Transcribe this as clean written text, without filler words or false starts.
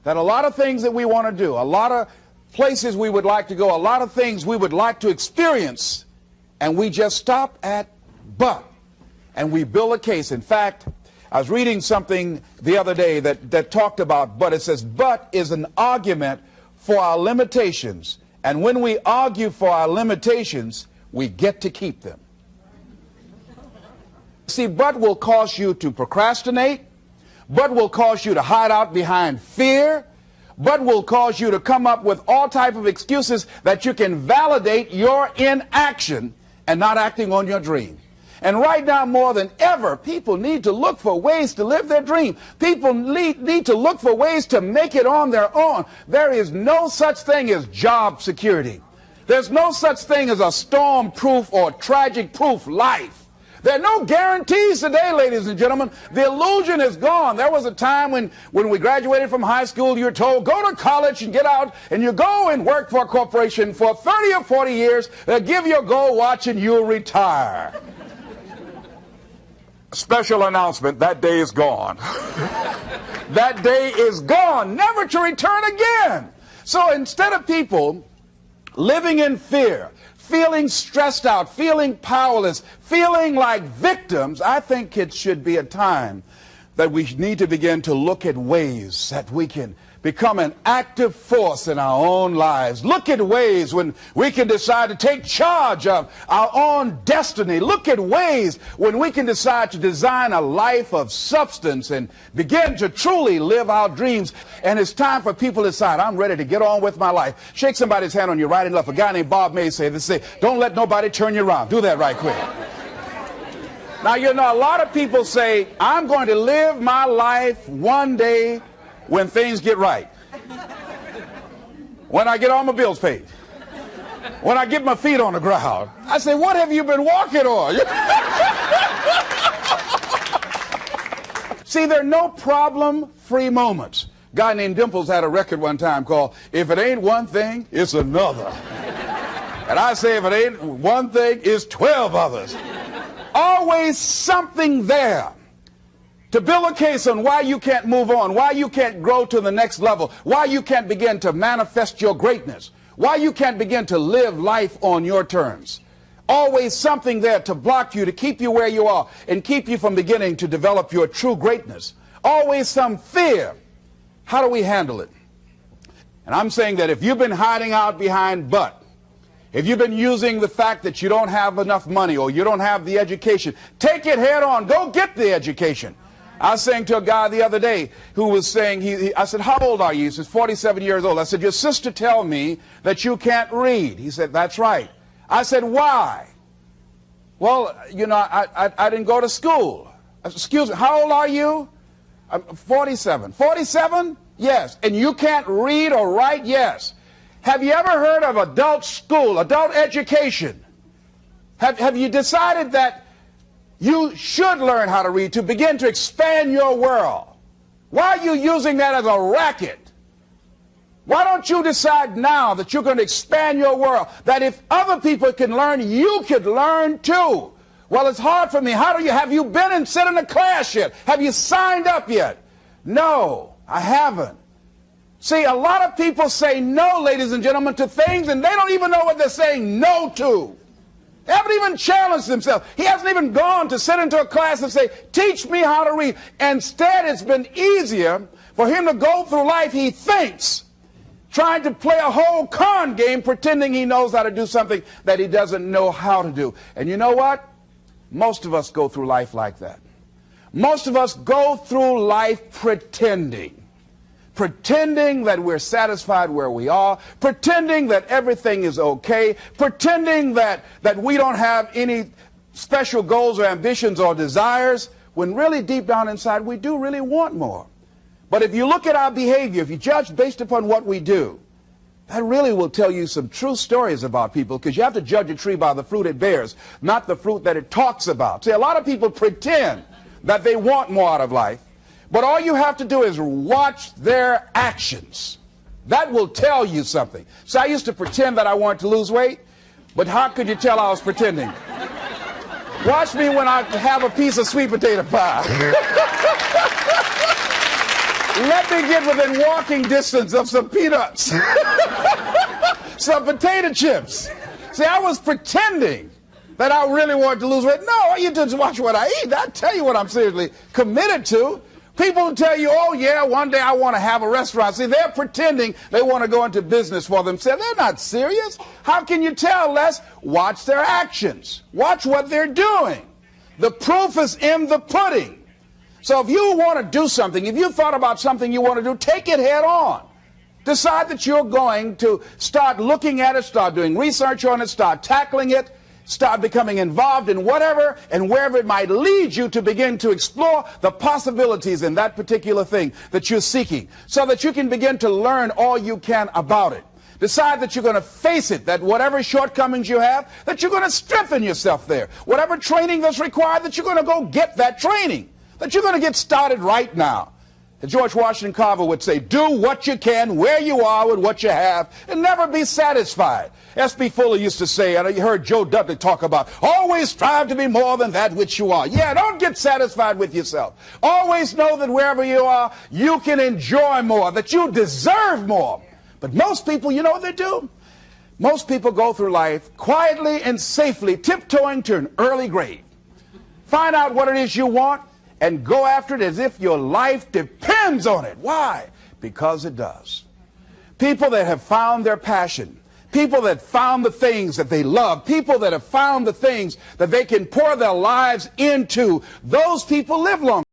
that a lot of things that we want to do, a lot of places we would like to go, a lot of things we would like to experience, and we just stop at but, and we build a case. In fact, I was reading something the other day that talked about but. It says, but is an argument for our limitations, and when we argue for our limitations, we get to keep them. See, but will cause you to procrastinate, but will cause you to hide out behind fear, but will cause you to come up with all type of excuses that you can validate your inaction and not acting on your dream. And right now, more than ever, people need to look for ways to live their dream. People need to look for ways to make it on their own. There is no such thing as job security. There's no such thing as a storm-proof or tragic-proof life. There are no guarantees today, ladies and gentlemen. The illusion is gone. There was a time when we graduated from high school, you were told, go to college and get out, and you go and work for a corporation for 30 or 40 years. They'll give you a gold watch and you'll retire. Special announcement, that day is gone. That day is gone, never to return again. So instead of people living in fear, feeling stressed out, feeling powerless, feeling like victims, I think it should be a time that we need to begin to look at ways that we can become an active force in our own lives. Look at ways when we can decide to take charge of our own destiny. Look at ways when we can decide to design a life of substance and begin to truly live our dreams. And it's time for people to decide, I'm ready to get on with my life. Shake somebody's hand on your right and left. A guy named Bob May said this, don't let nobody turn you around. Do that right quick. Now, you know, a lot of people say, I'm going to live my life one day when things get right, when I get all my bills paid, when I get my feet on the ground. I say, what have you been walking on? See, there are no problem-free moments. A guy named Dimples had a record one time called, If It Ain't One Thing, It's Another. And I say, if it ain't one thing, it's 12 others. Always something there to build a case on why you can't move on, why you can't grow to the next level, why you can't begin to manifest your greatness, why you can't begin to live life on your terms. Always something there to block you, to keep you where you are, and keep you from beginning to develop your true greatness. Always some fear. How do we handle it? And I'm saying that if you've been hiding out behind but, if you've been using the fact that you don't have enough money or you don't have the education, take it head on. Go get the education. I was saying to a guy the other day who was saying, I said, how old are you? He says, 47 years old. I said, your sister tell me that you can't read. He said, that's right. I said, why? Well, you know, I didn't go to school. I said, excuse me, how old are you? I'm 47. 47? Yes. And you can't read or write? Yes. Have you ever heard of adult school, adult education? Have you decided that you should learn how to read to begin to expand your world? Why are you using that as a racket? Why don't you decide now that you're going to expand your world, that if other people can learn, you could learn too? Well, it's hard for me. Have you been and sit in a class yet? Have you signed up yet? No, I haven't. See, a lot of people say no, ladies and gentlemen, to things, and they don't even know what they're saying no to. They haven't even challenged themselves. He hasn't even gone to sit into a class and say, teach me how to read. Instead, it's been easier for him to go through life, he thinks, trying to play a whole con game, pretending he knows how to do something that he doesn't know how to do. And you know what? Most of us go through life like that. Most of us go through life pretending that we're satisfied where we are, pretending that everything is okay, pretending that we don't have any special goals or ambitions or desires, when really deep down inside we do really want more. But if you look at our behavior, if you judge based upon what we do, that really will tell you some true stories about people, because you have to judge a tree by the fruit it bears, not the fruit that it talks about. See, a lot of people pretend that they want more out of life, but all you have to do is watch their actions. That will tell you something. So I used to pretend that I wanted to lose weight, but how could you tell I was pretending? Watch me when I have a piece of sweet potato pie. Let me get within walking distance of some peanuts, some potato chips. See, I was pretending that I really wanted to lose weight. No, all you do is watch what I eat. I tell you what I'm seriously committed to. People tell you, oh yeah, one day I want to have a restaurant. See, they're pretending they want to go into business for themselves. They're not serious. How can you tell, Les? Watch their actions. Watch what they're doing. The proof is in the pudding. So if you want to do something, if you thought about something you want to do, take it head on. Decide that you're going to start looking at it, start doing research on it, start tackling it, start becoming involved in whatever and wherever it might lead you to begin to explore the possibilities in that particular thing that you're seeking so that you can begin to learn all you can about it. Decide that you're going to face it, that whatever shortcomings you have, that you're going to strengthen yourself there. Whatever training that's required, that you're going to go get that training, that you're going to get started right now. And George Washington Carver would say, do what you can where you are with what you have and never be satisfied. S.B. Fuller used to say, and you heard Joe Dudley talk about, always strive to be more than that which you are. Yeah, don't get satisfied with yourself. Always know that wherever you are, you can enjoy more, that you deserve more. But most people, you know what they do? Most people go through life quietly and safely tiptoeing to an early grave. Find out what it is you want and go after it as if your life depends on it. Why? Because it does. People that have found their passion, people that found the things that they love, people that have found the things that they can pour their lives into, those people live long.